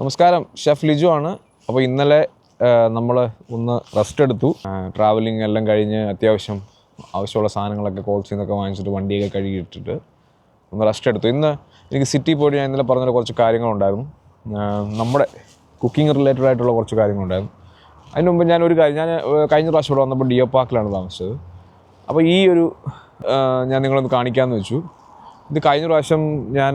നമസ്കാരം, ഷെഫ് ലിജു ആണ്. അപ്പോൾ ഇന്നലെ നമ്മൾ ഒന്ന് റെസ്റ്റ് എടുത്തു. ട്രാവലിംഗ് എല്ലാം കഴിഞ്ഞ് അത്യാവശ്യം ആവശ്യമുള്ള സാധനങ്ങളൊക്കെ കോൾസിൽ നിന്നൊക്കെ വാങ്ങിച്ചിട്ട് വണ്ടിയൊക്കെ കഴുകിയിട്ടിട്ട് ഒന്ന് റെസ്റ്റ് എടുത്തു. ഇന്ന് എനിക്ക് സിറ്റി പോയിട്ട് ഞാൻ ഇന്നലെ പറഞ്ഞ കുറച്ച് കാര്യങ്ങളുണ്ടായിരുന്നു. നമ്മുടെ കുക്കിംഗ് റിലേറ്റഡ് ആയിട്ടുള്ള കുറച്ച് കാര്യങ്ങളുണ്ടായിരുന്നു. അതിന് മുമ്പ് ഞാൻ കഴിഞ്ഞ പ്രാവശ്യം ഇവിടെ വന്നപ്പോൾ ഡിയോ പാർക്കിലാണ് താമസിച്ചത്. അപ്പോൾ ഈ ഒരു ഞാൻ നിങ്ങളൊന്ന് കാണിക്കാമെന്ന് വെച്ചു. ഇത് കഴിഞ്ഞ പ്രാവശ്യം ഞാൻ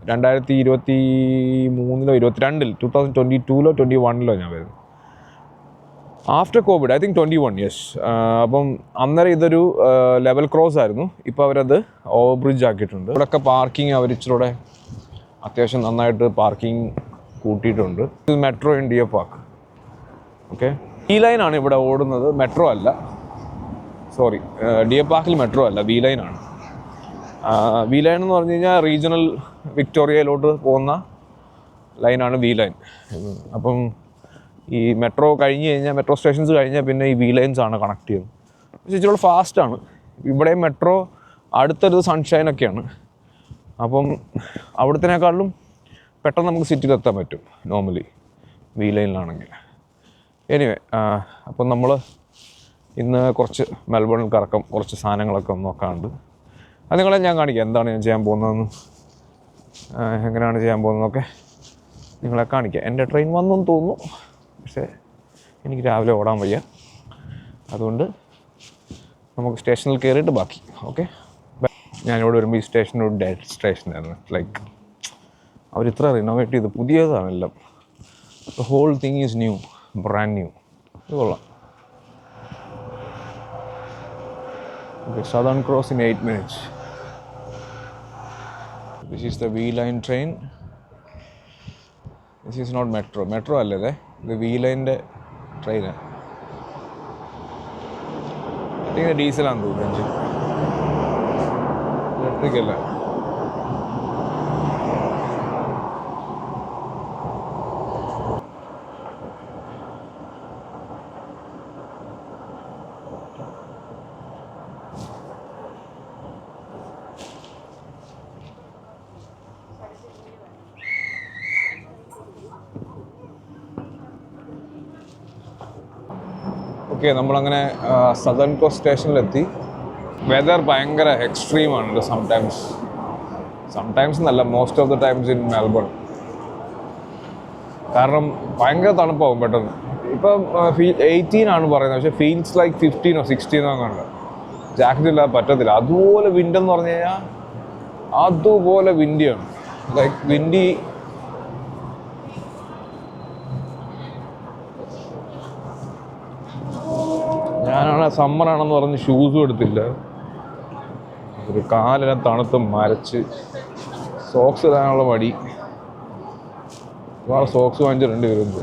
2022 2021 ഞാൻ വരുന്നത്. After Covid, I think 21 yes. അപ്പം അന്നേരം ഇതൊരു ലെവൽ ക്രോസ് ആയിരുന്നു. ഇപ്പോൾ അവരത് ഓവർ ബ്രിഡ്ജ് ആക്കിയിട്ടുണ്ട്. ഇവിടെയൊക്കെ പാർക്കിംഗ് അവർ ഇച്ചിലൂടെ അത്യാവശ്യം നന്നായിട്ട് പാർക്കിംഗ് കൂട്ടിയിട്ടുണ്ട്. ഇത് metro in Deer park. Okay, V ലൈനാണ് ഇവിടെ ഓടുന്നത്, മെട്രോ അല്ല. സോറി, ഡിയോ പാർക്കിൽ മെട്രോ അല്ല, വി ലൈനാണ്. വി ലൈൻ എന്ന് പറഞ്ഞു കഴിഞ്ഞാൽ റീജിയണൽ വിക്ടോറിയയിലോട്ട് പോകുന്ന ലൈനാണ് വി ലൈൻ. അപ്പം ഈ മെട്രോ കഴിഞ്ഞ് കഴിഞ്ഞാൽ, മെട്രോ സ്റ്റേഷൻസ് കഴിഞ്ഞാൽ പിന്നെ ഈ വി ലൈൻസ് ആണ് കണക്ട് ചെയ്യുന്നത്. പക്ഷേ ഇച്ചിരി ഫാസ്റ്റാണ്. ഇവിടെ മെട്രോ അടുത്തൊരു സൺഷൈനൊക്കെയാണ്. അപ്പം അവിടത്തേക്കാളും പെട്ടെന്ന് നമുക്ക് സിറ്റിയിലെത്താൻ പറ്റും നോർമലി വി ലൈനിലാണെങ്കിൽ. എനിവേ, അപ്പം നമ്മൾ ഇന്ന് കുറച്ച് മെൽബണിൽ കറക്കം, കുറച്ച് സാധനങ്ങളൊക്കെ ഒന്ന് നോക്കാറുണ്ട്. അത് നിങ്ങളെ ഞാൻ കാണിക്കാം എന്താണ് ഞാൻ ചെയ്യാൻ പോകുന്നതെന്നും എങ്ങനെയാണ് ചെയ്യാൻ പോകുന്നതെന്നൊക്കെ നിങ്ങളെ കാണിക്കാം. എൻ്റെ ട്രെയിൻ വന്നെന്ന് തോന്നുന്നു, പക്ഷേ എനിക്ക് രാവിലെ ഓടാൻ വയ്യ. അതുകൊണ്ട് നമുക്ക് സ്റ്റേഷനിൽ കയറിയിട്ട് ബാക്കി. ഓക്കെ, ഞാനിവിടെ വരുമ്പോൾ ഈ സ്റ്റേഷൻ ഒരു ഡെഡ് സ്റ്റേഷനായിരുന്നു. ലൈക്ക് അവരിത്ര റിനോവേറ്റ് ചെയ്ത് പുതിയതാണെല്ലാം. The whole thing is new, brand new. ഇത് കൊള്ളാം. Okay, Southern Cross in 8 minutes. This is the V line train. This is not metro. Metro അല്ലേ ഇത് V line train. ഇത് ഡീസലാണെന്ന് തോന്നുന്നു, ഇലക്ട്രിക് അല്ല. ഓക്കെ, നമ്മളങ്ങനെ സദേൺ കോസ്റ്റ് സ്റ്റേഷനിലെത്തി. വെതർ ഭയങ്കര എക്സ്ട്രീമാണ് സംടൈംസ് എന്നല്ല, most of the times in Melbourne. കാരണം ഭയങ്കര തണുപ്പാവും പെട്ടെന്ന്. ഇപ്പം 18 ആണ് പറയുന്നത്, പക്ഷേ ഫീൽസ് ലൈക്ക് 15 or 16 അങ്ങനെ. ജാക്കറ്റ് ഇല്ലാതെ പറ്റത്തില്ല. അതുപോലെ വിൻഡ് എന്ന് പറഞ്ഞു കഴിഞ്ഞാൽ അതുപോലെ വിൻഡിയാണ്. Like windy. ഞാനാണ് സമ്മറാണെന്ന് പറഞ്ഞ് ഷൂസും എടുത്തില്ല. ഒരു കാലെല്ലാം തണുത്ത് മരച്ച്, സോക്സ് ഇടാനുള്ള മടി. ഒരുപാട് സോക്സ് വാങ്ങിച്ചിട്ടുണ്ട് വരുന്നത്.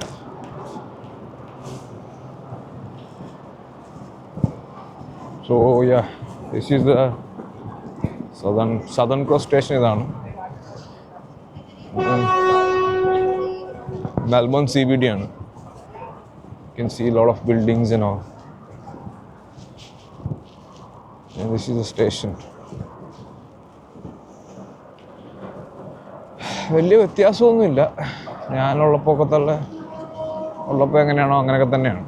So yeah, this is the southern cross station. ഇതാണ് മെൽബൺ CBD ആണ്. You can see a lot of buildings and all. And this is the station. വലിയ വ്യത്യാസമൊന്നുമില്ല. ഉള്ളപ്പോൾ എങ്ങനെയാണോ അങ്ങനെയൊക്കെ തന്നെയാണ്.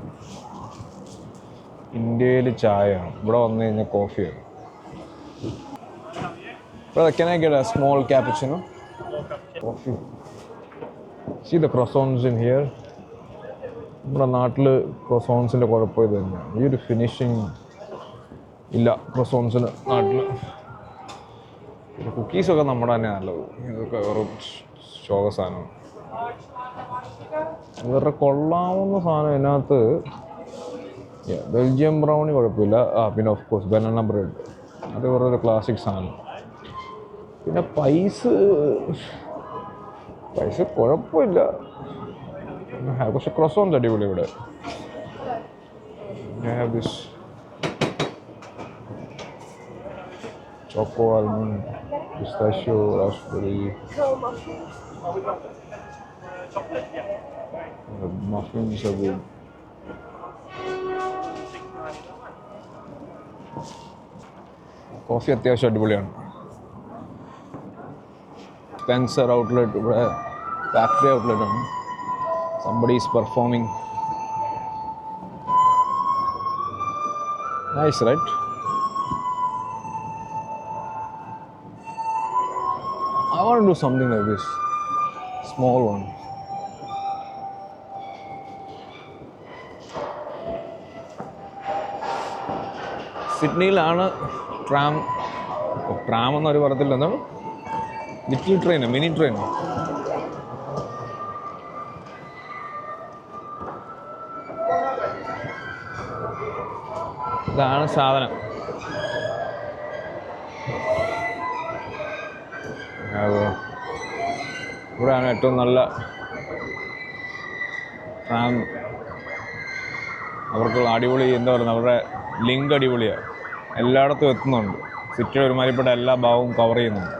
ഇന്ത്യയിൽ ചായയാണ്, ഇവിടെ വന്നു കഴിഞ്ഞാൽ കോഫിയാണ്. Brother, can I get a small cappuccino? Coffee. See the croissants in here. നമ്മുടെ നാട്ടിൽ ക്രോസോൺസിൻ്റെ കുഴപ്പം ഇത് തന്നെയാണ്. ഈ ഒരു ഫിനിഷിങ് ഇല്ല ക്രോസോൺസിന് നാട്ടിൽ. പിന്നെ കുക്കീസൊക്കെ നമ്മുടെ തന്നെ നല്ലത്. ഇതൊക്കെ വെറും ശോക സാധനമാണ്. വേറെ കൊള്ളാവുന്ന സാധനം ഇതിനകത്ത് ബെൽജിയം ബ്രൗണി കുഴപ്പമില്ല. പിന്നെ ഓഫ് കോഴ്സ് ബനാന ബ്രെഡ്, അത് വേറൊരു ക്ലാസിക് സാധനം. പിന്നെ പൈസ കുഴപ്പമില്ല. പക്ഷെ ക്രോസോൺസ് അടിപൊളി ഇവിടെ. I have this choco almond, pistachio, raspberry. The muffins are good. Coffee അത്യാവശ്യം അടിപൊളിയാണ്. സ്പെൻസർ ഔട്ട്ലെറ്റ് ഇവിടെ factory outlet on. Somebody is performing. Nice, right? I want to do something like this. Small one. സിഡ്നിയിലാണ് tram എന്നൊരു പറയത്തില്ല, എന്താണ് little train, mini train. ഇതാണ് സാധനം. ഇവിടെയാണ് ഏറ്റവും നല്ല ട്രാം. അവർക്കുള്ള അടിപൊളി എന്താ പറയുന്നത്, അവരുടെ ലിങ്ക് അടിപൊളിയാണ്, എല്ലായിടത്തും എത്തുന്നുണ്ട്. സിറ്റിയുടെ ഒരുമാതിരിപ്പെട്ട എല്ലാ ഭാഗവും കവർ ചെയ്യുന്നുണ്ട്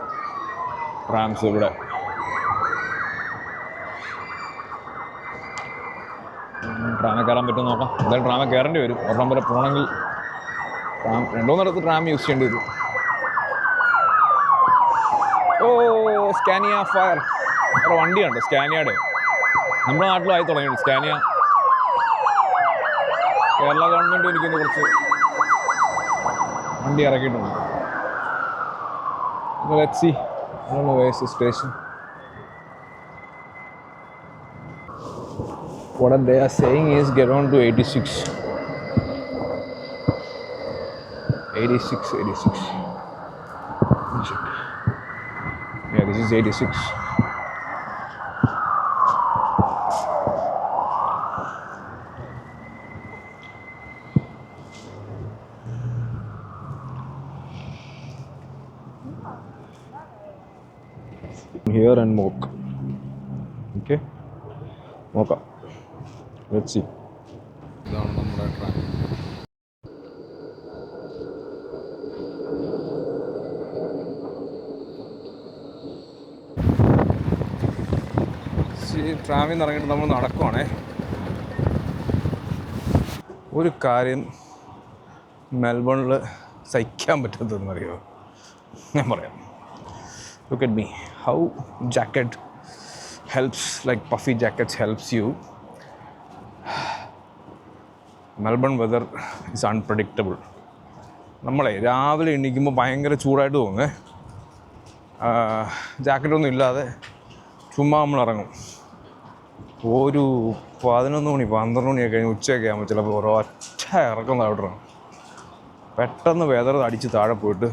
ട്രാംസ് ഇവിടെ. ട്രാമിൽ കയറാൻ പറ്റും നോക്കാം. എന്തായാലും ട്രാമിൽ കയറേണ്ടി വരും. ഒരെണ്ണം വരെ പോകണമെങ്കിൽ ട്രാം 2-3 ട്രാം യൂസ് ചെയ്യേണ്ടി വരും. ഓ, സ്കാനിയ ഫയർ. വേറെ വണ്ടിയുണ്ട് സ്കാനിയയുടെ. നമ്മുടെ നാട്ടിലും ആയി തുടങ്ങിയിട്ടുണ്ട് സ്കാനിയ. കേരള ഗവൺമെൻറ് എനിക്കൊന്ന് കുറച്ച് വണ്ടി ഇറക്കിയിട്ടുണ്ട്. Let's see. I don't know where's the station. What they are saying is get on to 86. 86. Check. Yeah, this is 86. Here and walk. Okay, walk up. Let's see. ഇതാണ് നമ്മുടെ ട്രാം. ട്രാമിൽ നിന്ന് ഇറങ്ങിയിട്ട് നമ്മൾ നടക്കുവാണേ. ഒരു കാര്യം മെൽബണിൽ സഹിക്കാൻ പറ്റാത്തതെന്നറിയോ, ഞാൻ പറയാം. Look at me. How jacket helps, like puffy jackets helps you. Melbourne weather is unpredictable. നമ്മളെ രാവിലെ എണീക്കുമ്പോൾ ഭയങ്കര ചൂടായിട്ട് തോന്നുന്നേ. ജാക്കറ്റൊന്നും ഇല്ലാതെ ചുമ്മാ നമ്മൾ ഇറങ്ങും. ഒരു 11 മണി 12 മണിയൊക്കെ കഴിഞ്ഞ് ഉച്ചയൊക്കെ ആകുമ്പോൾ ചിലപ്പോൾ ഒരൊറ്റ ഇറക്കം താഴോട്ടിറങ്ങും. പെട്ടെന്ന് വെതർ അടിച്ച് താഴെ പോയിട്ട്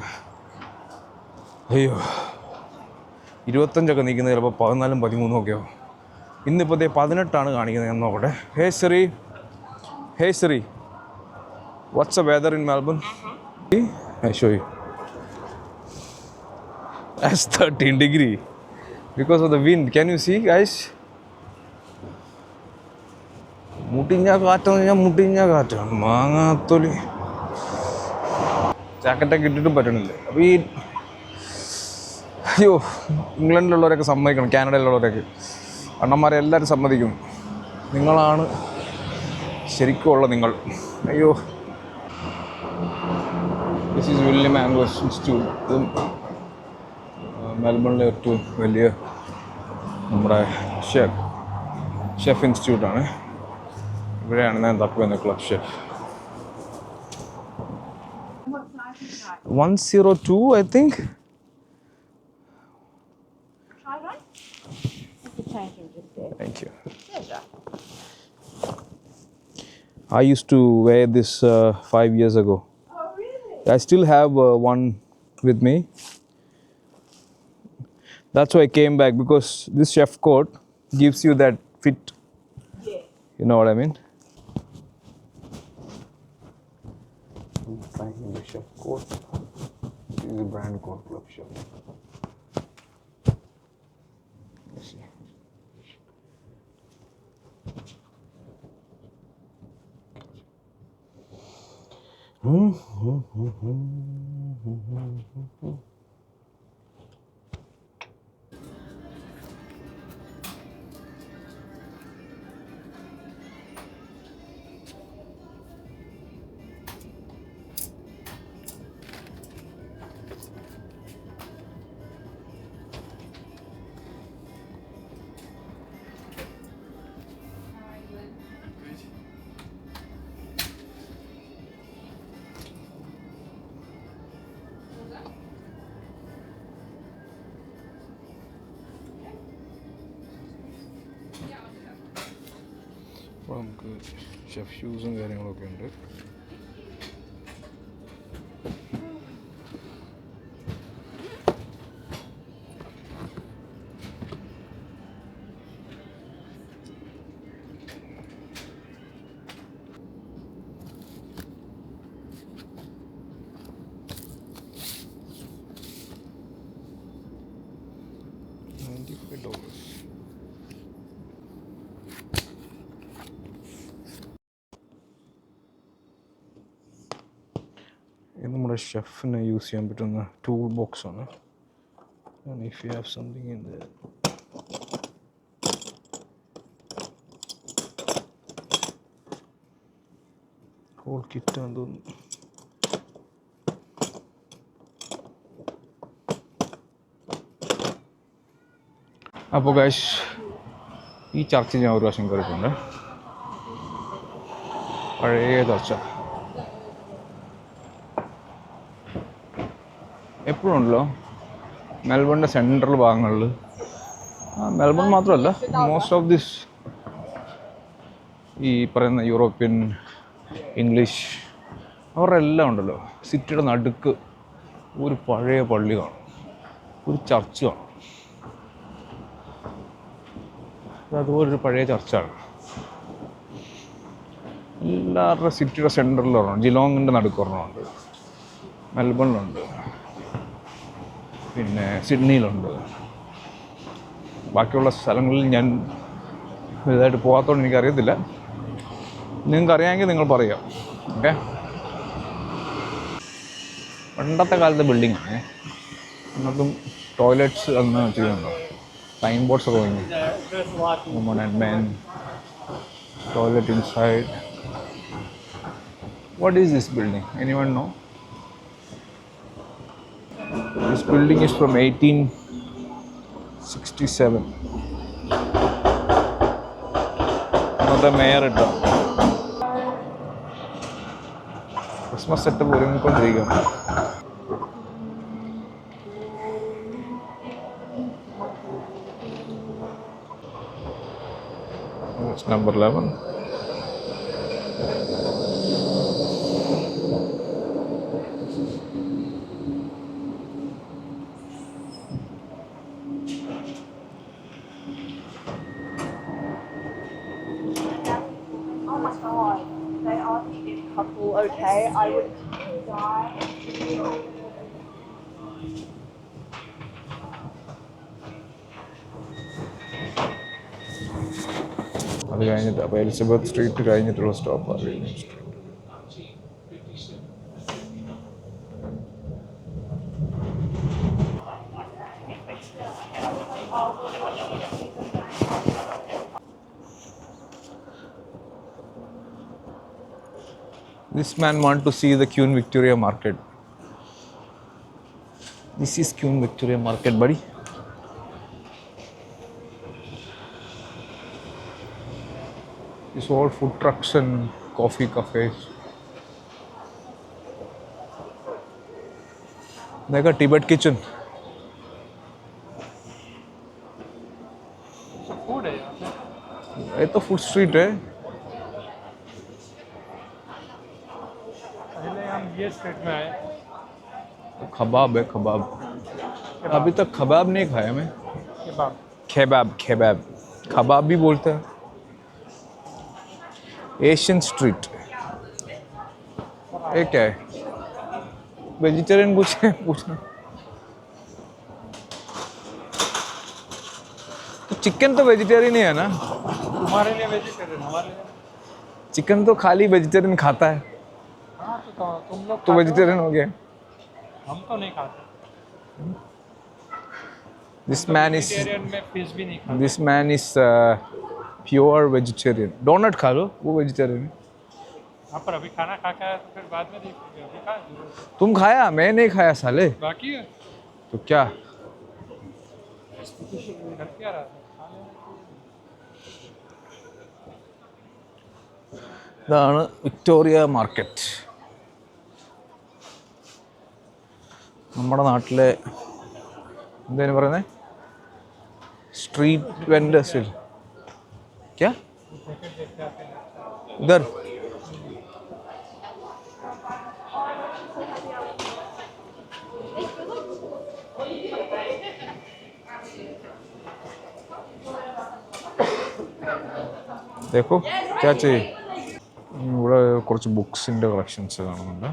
അയ്യോ 25 നിൽക്കുന്നത് ചിലപ്പോൾ 14 13 ഒക്കെ ആവും. ഇന്നിപ്പോൾ 18 കാണിക്കുന്നത്. ഞാൻ നോക്കട്ടെ. Hey Siri, what's the weather in Melbourne? I show you. That's 13 degree because of the wind. Can you see, guys? മുട്ടിഞ്ഞ കാറ്റാണ് മാങ്ങാത്തൊലി. ജാക്കറ്റൊക്കെ ഇട്ടിട്ടും പറ്റണില്ല. അപ്പോൾ ഈ അയ്യോ, ഇംഗ്ലണ്ടിലുള്ളവരൊക്കെ സമ്മതിക്കണം, കാനഡയിലുള്ളവരൊക്കെ അണ്ണന്മാരെ എല്ലാവരും സമ്മതിക്കും. നിങ്ങളാണ് ശരിക്കും ഉള്ള നിങ്ങൾ. അയ്യോ, ദിസ് ഈസ് വില്യം ആംഗ്ലസ് ഇൻസ്റ്റിറ്റ്യൂട്ട്. ഇതും മെൽബണിലെ ഏറ്റവും വലിയ നമ്മുടെ ഷെഫ് ഇൻസ്റ്റിറ്റ്യൂട്ടാണ്. ഇവിടെയാണ് ഞാൻ തപ്പുന്ന club chef. 102 I think. Thank you. I used to wear this 5 years ago. Oh, really? I still have one with me. That's why I came back, because this chef coat gives you that fit. Yeah. You know what I mean? I'm finding the chef coat. This is a brand called Club Chef. Let's see. അപ്പോൾ നമുക്ക് chef ഷൂസും കാര്യങ്ങളൊക്കെ ഉണ്ട്. $95. ഇത് നമ്മുടെ ഷെഫിന് use ചെയ്യാൻ പറ്റുന്ന tool box ആണ്. If you have something in the whole kit ആണെന്ന് തോന്നുന്നു. അപ്പോൾ ഗൈസ്, ഈ ചർച്ചിൽ ഞാൻ ഒരു പ്രാവശ്യം കയറിയിട്ടുണ്ട്. പഴയ ചർച്ച എപ്പോഴും ഉണ്ടല്ലോ മെൽബണിൻ്റെ സെൻട്രൽ ഭാഗങ്ങളിൽ. മെൽബൺ മാത്രമല്ല, മോസ്റ്റ് ഓഫ് ദിസ് ഈ പറയുന്ന യൂറോപ്യൻ, ഇംഗ്ലീഷ്, അവരുടെ എല്ലാം ഉണ്ടല്ലോ സിറ്റിയുടെ നടുക്ക് ഒരു പഴയ പള്ളി കാണും, ഒരു ചർച്ച് കാണും. അതുപോലൊരു പഴയ ചർച്ചാണ്. എല്ലാവരുടെ സിറ്റിയുടെ സെൻറ്ററിൽ ഒരെണ്ണം, ജിലോങ്ങിൻ്റെ നടുക്ക് ഒരെണ്ണമുണ്ട്, മെൽബണിലുണ്ട്, പിന്നെ സിഡ്നിയിലുണ്ട്. ബാക്കിയുള്ള സ്ഥലങ്ങളിൽ ഞാൻ വലുതായിട്ട് പോകാത്തതുകൊണ്ട് എനിക്കറിയത്തില്ല. നിങ്ങൾക്ക് അറിയാമെങ്കിൽ നിങ്ങൾ പറയുക. ഓക്കെ, പണ്ടത്തെ കാലത്തെ ബിൽഡിങ്ങാണ്. നമുക്കും ടോയ്ലറ്റ്സ് അന്ന് ചെയ്യുന്നുണ്ടോ, സൈൻ ബോർഡ്സ് ഒക്കെ വാങ്ങി, woman and men, toilet inside. What is this building? Anyone know? This building is from 1867. അന്നത്തെ മേയർ ഇട്ടോ ക്രിസ്മസ് സെറ്റപ്പ് ഒരുങ്ങിക്കൊണ്ടിരിക്കുകയാണ്. Number 11. They are the couple, okay? I would die. അത് കഴിഞ്ഞിട്ട് അപ്പോൾ എലിസബത്ത് സ്ട്രീറ്റ് കഴിഞ്ഞിട്ടുള്ള സ്റ്റോപ്പാണ് William street. This man want to see the Queen Victoria Market. This is Queen Victoria Market, buddy. It's all food trucks and coffee cafes. देखा Tibet kitchen. Food है यहाँ पे। ये तो फूड स्ट्रीट है. पहले हम ये स्ट्रीट में आए। कबाब है, कबाब. अभी तक कबाब नहीं खाया मैं. केबाब। खेबाब, खेबाब, कबाब भी बोलते हैं. Asian street. ये क्या है? वेजिटेरियन कुछ है पूछना. तो चिकन तो वेजिटेरियन ही है ना? तुम्हारे लिए वेजिटेरियन, हमारे लिए चिकन तो खाली वेजिटेरियन खाता है. हाँ तो तुम लोग तो वेजिटेरियन हो गया. हम तो नहीं खाते। This man is वेजिटेरियन में फिश भी नहीं खाते। this man is pure vegetarian. Donut खा लो, वो वेजिटेरियन है. हाँ पर अभी खाना खा के आया तो फिर बाद में देखेंगे। अभी खा लो। तुम खाया? मैं नहीं खाया साले. बाकी है तो क्या? घर क्या रहा था खाने में। ഇതാണ് വിക്ടോറിയ മാർക്കറ്റ്. നമ്മുടെ നാട്ടിലെ എന്താണ് പറയുന്നത്, സ്ട്രീറ്റ് വെൻഡേഴ്സിൽ. ക്യാ पैकेट देखते आते हैं इधर देखो क्या चाहिए ഇവിടെ കുറച്ച് ബുക്സിൻ്റെ കളക്ഷൻസ് കാണുന്നുണ്ട്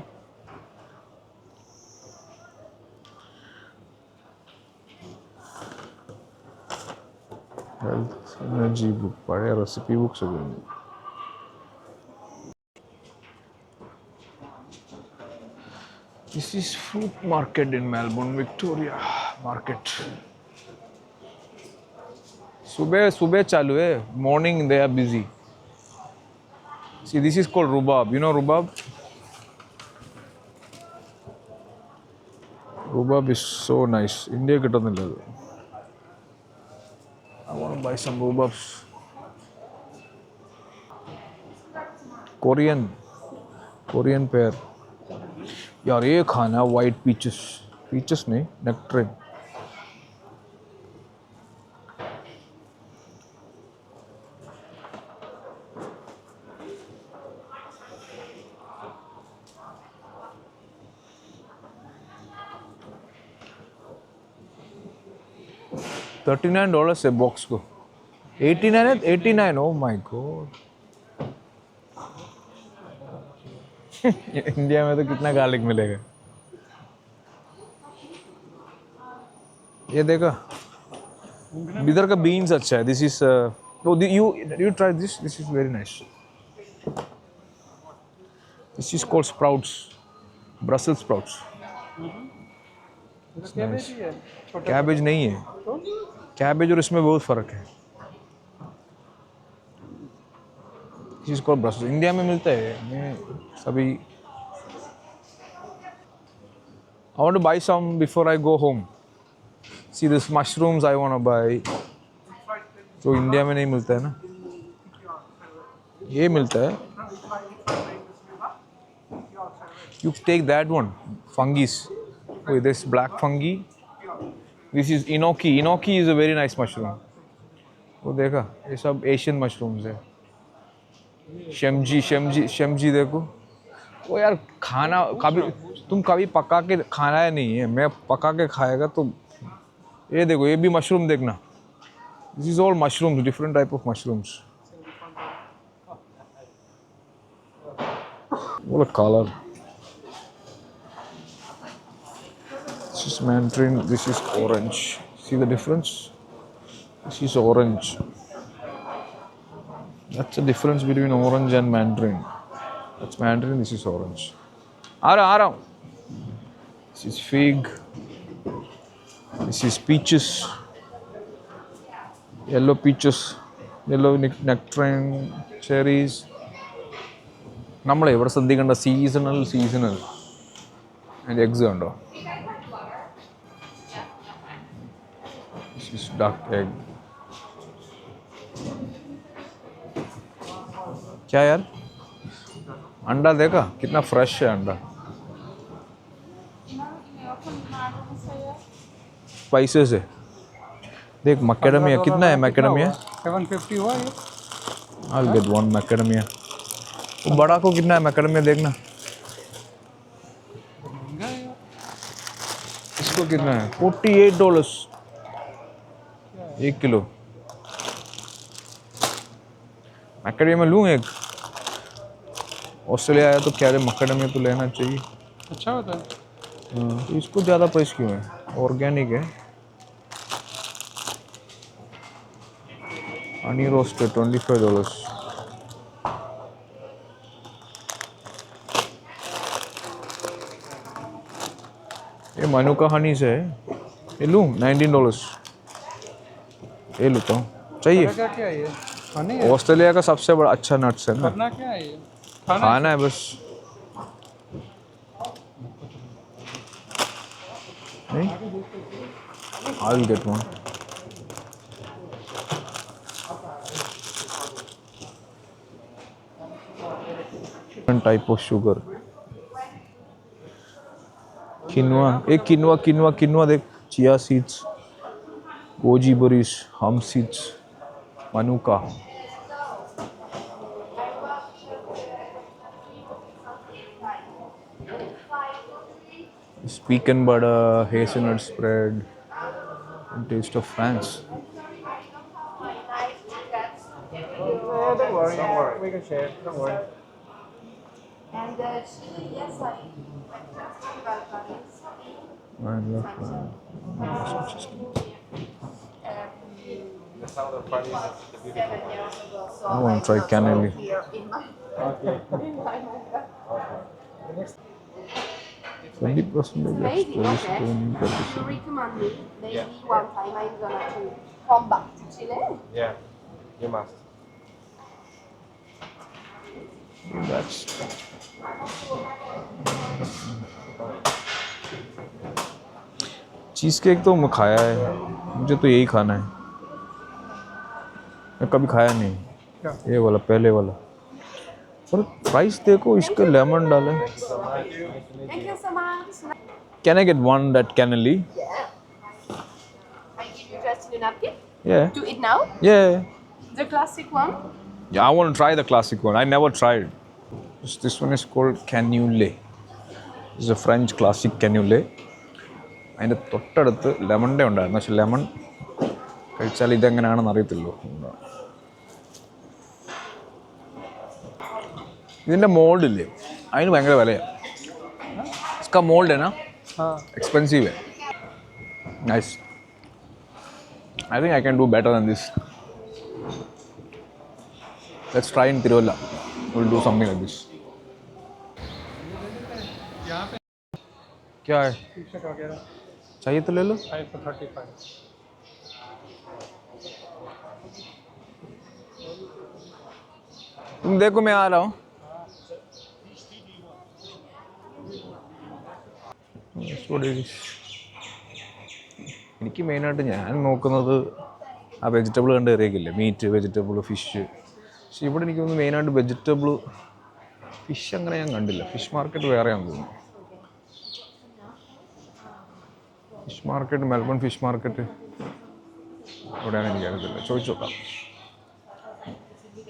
ഹെൽത്ത് എനർജി ബുക്ക് പഴയ റെസിപ്പി ബുക്സ് ഒക്കെ ഉണ്ട് This is fruit market in Melbourne, Victoria market. सुबह सुबह चालू है morning they are busy. See, this is called rhubarb. You know rhubarb? Rhubarb is so nice. India കിട്ടുന്നില്ല അത്. I want to buy some rhubarbs. Korean pear. यार ये खाना white peaches नहीं nectarine. $39 a box को 89 है 89 oh my god इंडिया में तो कितना गार्लिक मिलेगा ये देखा इधर का बीन्स अच्छा है this is you try this is very nice this is called sprouts Brussels sprouts cabbage ही है कैबेज नहीं है कैबेज और इसमें बहुत फर्क है This is called Brussels. India में मिलता है मैं सभी I want to buy some before I go home. See this mushrooms I want to buy. जो इंडिया में नहीं मिलता है ना ये मिलता है You take that one fungis. Wait, this black fungi. This is enoki. Enoki is a very nice mushroom. वो देखा ये सब एशियन मशरूम्स है शमजी देखो वो यार खाना कभी तुम कभी पका के खाना है नहीं है मैं पका के खाएगा तो ये देखो ये भी मशरूम देखना this is all mushrooms different type of mushrooms what a color this is mandarin this is orange see the difference this is orange that's the difference between orange and mandarin that's mandarin this is orange aa raha this is fig this is peaches yellow peaches yellow nectarine cherries നമ്മളെ ഇവിടെ ശ്രദ്ധിക്കേണ്ട seasonal അതിൻ്റെ eggs കണ്ടോ duck egg क्या यार अंडा देखा कितना फ्रेश है अंडा स्पाइसेस है देख मैकेडमिया कितना है मैकेडमिया 750 हुआ ये I'll get one macadamia वो बड़ा को कितना है मैकेडमिया देखना इसको कितना है $48 1 किलो मैकेडमिया लूँ एक ऑस्ट्रेलिया आया तो क्या रे मैकेडमिया तो लेना चाहिए अच्छा होता है तो इसको ज़्यादा प्राइस क्यों है ऑर्गेनिक है हनी रोस्टेड $25 ये मनुका हनी से है ये लूँ $19 ये लेता हूँ चाहिए क्या क्या है ये खाने है ऑस्ट्रेलिया का सबसे बड़ा अच्छा नट्स है ना करना क्या है ये खाना है बस नहीं I will get one different type of sugar किनवा देख चिया सीड्स गोजी बरीज हम seeds Manuka Pecan butter, hazelnut spread, and taste of France. Don't worry. We can share. Don't worry. And chili, yes, I I love The sound of Paris is the beautiful 7 years ago, so I want to try cannoli. here in my Okay. in my mind. 20% Amazing, extra okay. spoon. You recommend me, maybe Yeah. one time I'm gonna to come back to Chile. Yeah. You must. That's cheese cake तो मैं खाया है, मुझे तो यही खाना है. मैं कभी खाया नहीं ये वाला, पहले वाला. और प्राइस देखो, इसका लेमन डाला है. Thank you so much. Can I get one that cannoli? Yeah. I give you just a napkin Yeah. to eat now. Yeah. The classic one. Yeah, I want to try the classic one. I never tried. This one is called cannoli. It's a French classic cannoli. അതിൻ്റെ തൊട്ടടുത്ത് ലെമണിൻ്റെ ഉണ്ടായിരുന്നു, പക്ഷെ lemon കഴിച്ചാൽ ഇതെങ്ങനെയാണെന്ന് അറിയത്തില്ലോ. ഇതിൻ്റെ മോൾഡില്ലേ, അതിന് ഭയങ്കര വിലയാണ്. इसका मोल्ड है ना, एक्सपेंसिव है. Nice. I think I can do better than this. Let's try in Tiruvalla. We'll do something like this. क्या है? T-shirt वगैरह चाहिए तो ले लो. 5 for 35. तुम देखो, मैं आ रहा हूँ. എനിക്ക് മെയിനായിട്ട് ഞാൻ നോക്കുന്നത് ആ വെജിറ്റബിൾ കണ്ട് കറിയൊക്കെയില്ലേ, മീറ്റ്, വെജിറ്റബിൾ, ഫിഷ്. പക്ഷെ ഇവിടെ എനിക്ക് തോന്നുന്നു മെയിനായിട്ട് വെജിറ്റബിൾ, ഫിഷ് അങ്ങനെ ഞാൻ കണ്ടില്ല. ഫിഷ് മാർക്കറ്റ് വേറെയാണെന്ന് തോന്നുന്നു. Fish market, Melbourne fish market എവിടെയാണ് എനിക്ക് അറിയത്തില്ല, ചോദിച്ചു നോക്കാം.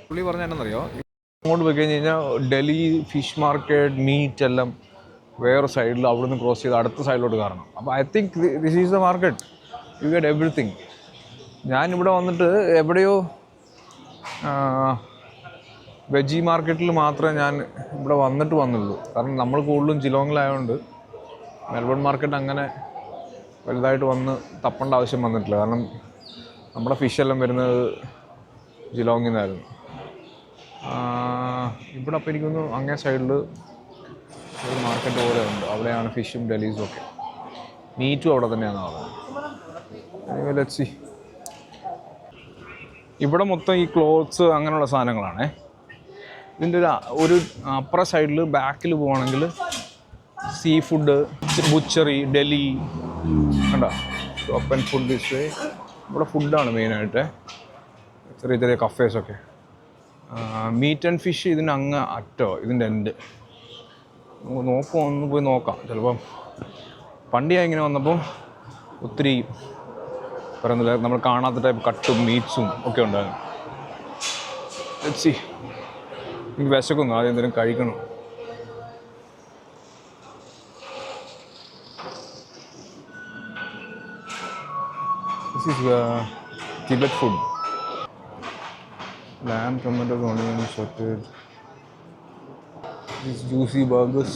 പുള്ളി പറഞ്ഞ എന്നറിയോ, അങ്ങോട്ട് പോയി കഴിഞ്ഞ് കഴിഞ്ഞാൽ ഡൽഹി ഫിഷ് മാർക്കറ്റ്, മീറ്റ് എല്ലാം വേറെ സൈഡിൽ അവിടെ നിന്ന് ക്രോസ് ചെയ്ത് അടുത്ത സൈഡിലോട്ട് കയറണം. അപ്പോൾ I think this is the market, you get everything. ഞാനിവിടെ വന്നിട്ട് എവിടെയോ വെജി മാർക്കറ്റിൽ മാത്രമേ ഞാൻ ഇവിടെ വന്നുള്ളൂ. കാരണം നമ്മൾ കൂടുതലും ജിലോങ്ങിലായതുകൊണ്ട് മെൽബൺ മാർക്കറ്റ് അങ്ങനെ വലുതായിട്ട് വന്ന് തപ്പേണ്ട ആവശ്യം വന്നിട്ടില്ല. കാരണം നമ്മുടെ ഫിഷെല്ലാം വരുന്നത് ജിലോങ്ങിൽ നിന്നായിരുന്നു. ഇവിടെ അപ്പോൾ എനിക്കൊന്ന് അങ്ങേ സൈഡിൽ ഒരു മാർക്കറ്റ് പോലെ ഉണ്ട്, അവിടെയാണ് ഫിഷും ഡെലീസും ഒക്കെ. മീറ്റും അവിടെ തന്നെയാണ് പറഞ്ഞത്. Let's see. ഇവിടെ മൊത്തം ഈ ക്ലോത്ത്സ് അങ്ങനെയുള്ള സാധനങ്ങളാണേ. ഇതിൻ്റെ ഒരു അപ്പുറ സൈഡിൽ ബാക്കിൽ പോവുകയാണെങ്കിൽ സീ ഫുഡ്, ബുച്ചറി, ഡൽഹി കണ്ടോ, ഓപ്പൺ ഫുഡ് ദിസ് വേ. ഇവിടെ ഫുഡാണ് മെയിനായിട്ട്, ചെറിയ ചെറിയ കഫേസൊക്കെ. മീറ്റ് ആൻഡ് ഫിഷ് ഇതിന് അങ്ങ് അറ്റോ, ഇതിൻ്റെ എൻഡ്. നമുക്ക് നോക്കാം, ഒന്ന് പോയി നോക്കാം. ചിലപ്പം പണ്ട് ഞാൻ ഇങ്ങനെ വന്നപ്പോൾ ഒത്തിരി പറയുന്നില്ല, നമ്മൾ കാണാത്ത ടൈപ്പ് കട്ടും മീറ്റ്സും ഒക്കെ ഉണ്ടായിരുന്നു. Let's see. എനിക്ക് വിശക്കുന്നു, ആദ്യം എന്തെങ്കിലും കഴിക്കണം. This is Tibet food. Lamb, tomatoes, onions, sauteed. These juicy burgers.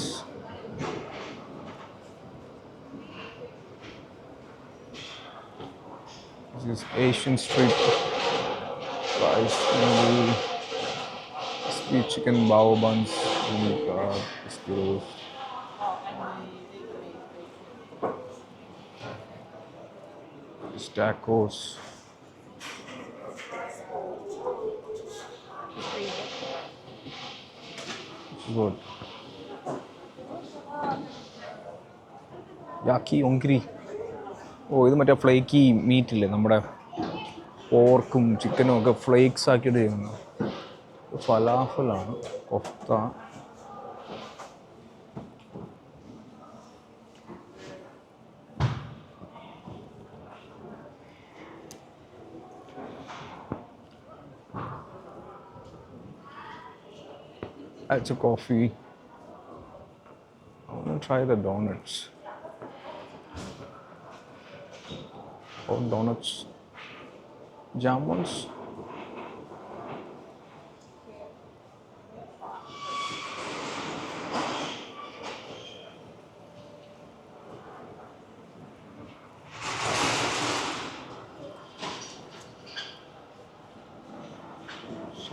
This is Asian street fries, noodle, sweet chicken bao buns, gyros. Tacos. Good. യാക്കി ഒങ്കിരി. ഇത് മറ്റേ ഫ്ലേക്കി മീറ്റില്ലേ, നമ്മുടെ പോർക്കും ചിക്കനും ഒക്കെ ഫ്ലേക്സ് ആക്കിയിട്ട് ചെയ്യുന്നത്. ഫലാഫലാണ്, കൊഫ്ത. That's a coffee. I want to try the donuts. or donuts, jamuns.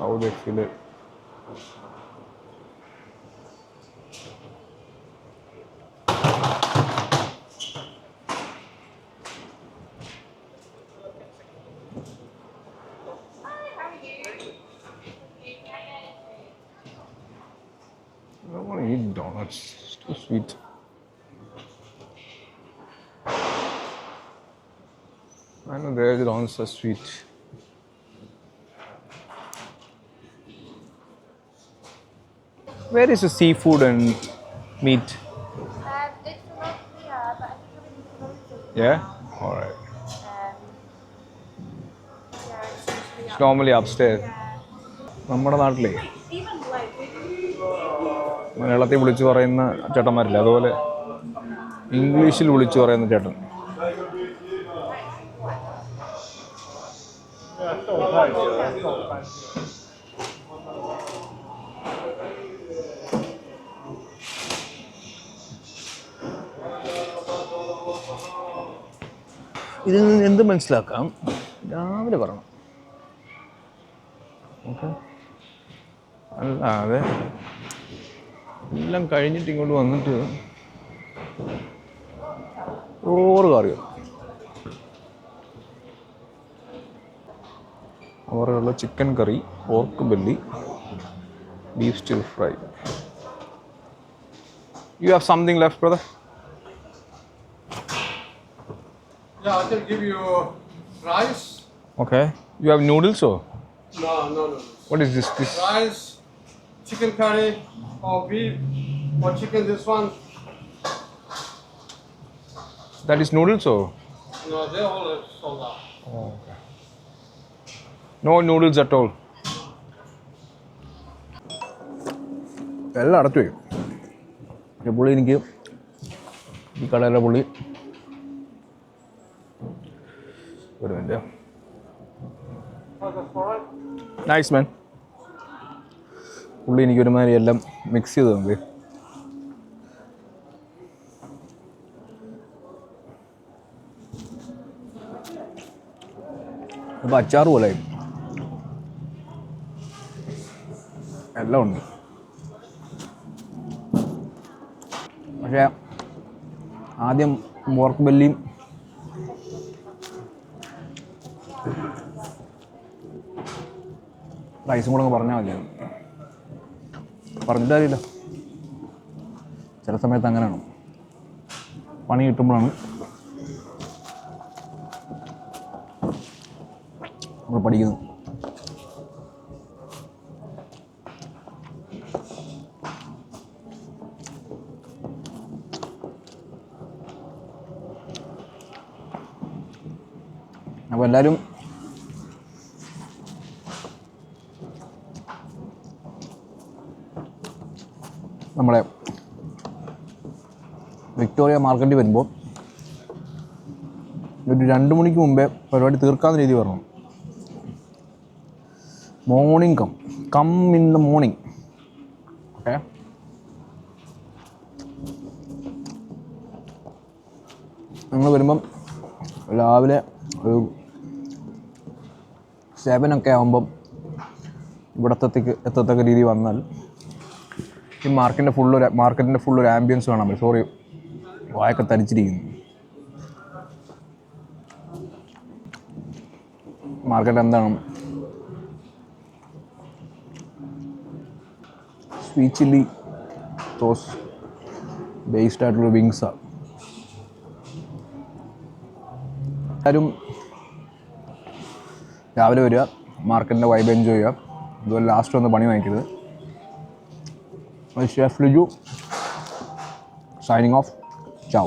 How they feel it. I don't want to eat donuts. It's too sweet. I know their donuts are sweet. Where is the seafood and meat? It's not here, but I think everything's closed. Yeah? Alright. Yeah, it's usually It's normally upstairs. നമ്മുടെ നാട്ടിലെ even like മലയാളത്തിൽ വിളിച്ചു പറയുന്ന ചേട്ടന്മാരില്ല, അതുപോലെ ഇംഗ്ലീഷിൽ വിളിച്ചു പറയുന്ന ചേട്ടൻ. ഇതിൽ നിന്ന് എന്ത് മനസ്സിലാക്കാം? രാവിലെ പറയണം, ഓക്കെ? അല്ലാതെ എല്ലാം കഴിഞ്ഞിട്ട് ഇങ്ങോട്ട് വന്നിട്ട് ചോറ് കറിയോ അവരുള്ള chicken curry, pork belly, beef stir fry. You have something left, brother? Yeah, I can give you rice. Okay. You have noodles or? No. What is this? Rice, chicken curry, or beef, or chicken. This one. That is noodles or? No, they all are sold out. Oh, okay. No noodles at all. എല്ലാം അടച്ചു വയ്ക്കും. പുള്ളി എനിക്ക് ഈ കടയിലെ പുള്ളി ഒരു minute. Nice മാൻ. പുള്ളി എനിക്ക് ഒരുമാതിരി എല്ലാം മിക്സ് ചെയ്ത് തന്നത്. ഇപ്പോൾ അച്ചാറ് പോലെ എല്ലാം ഉണ്ട്. പക്ഷേ ആദ്യം പോർക്ക് ബെല്ലിയും റൈസും കൂടെ അങ്ങ് പറഞ്ഞാൽ മതിയായിരുന്നു. പറഞ്ഞിട്ട് അറിയില്ല, ചില സമയത്ത് അങ്ങനെയാണ്, പണി കിട്ടുമ്പോഴാണ് നമ്മൾ പഠിക്കുന്നത്. അപ്പോൾ എല്ലാവരും നമ്മളെ വിക്ടോറിയ മാർക്കറ്റിൽ വരുമ്പോൾ ഒരു 2 മണിക്ക് മുമ്പേ പരിപാടി തീർക്കാവുന്ന രീതി പറഞ്ഞു. Morning come in the morning. Okay, നിങ്ങൾ വരുമ്പം രാവിലെ ഒരു 7 ഒക്കെ ആകുമ്പം ഇവിടത്തേക്ക് എത്തത്തക്ക രീതി വന്നാൽ ഈ മാർക്കറ്റിൻ്റെ ഫുൾ ഒരു ആംബിയൻസ് കാണാൻ പറ്റും. സോറി, വായൊക്കെ തരിച്ചിരിക്കുന്നു. മാർക്കറ്റ് എന്താണ്, സ്വീറ്റ് ചില്ലി സോസ് ബേസ്ഡ് ആയിട്ടുള്ള വിങ്സാണ്. എല്ലാവരും രാവിലെ വരിക, മാർക്കറ്റിൻ്റെ വൈബ് എൻജോയ് ചെയ്യുക. അതുപോലെ ലാസ്റ്റ് വന്ന് പണി വാങ്ങിക്കരുത്. Chef Liju signing off. Ciao.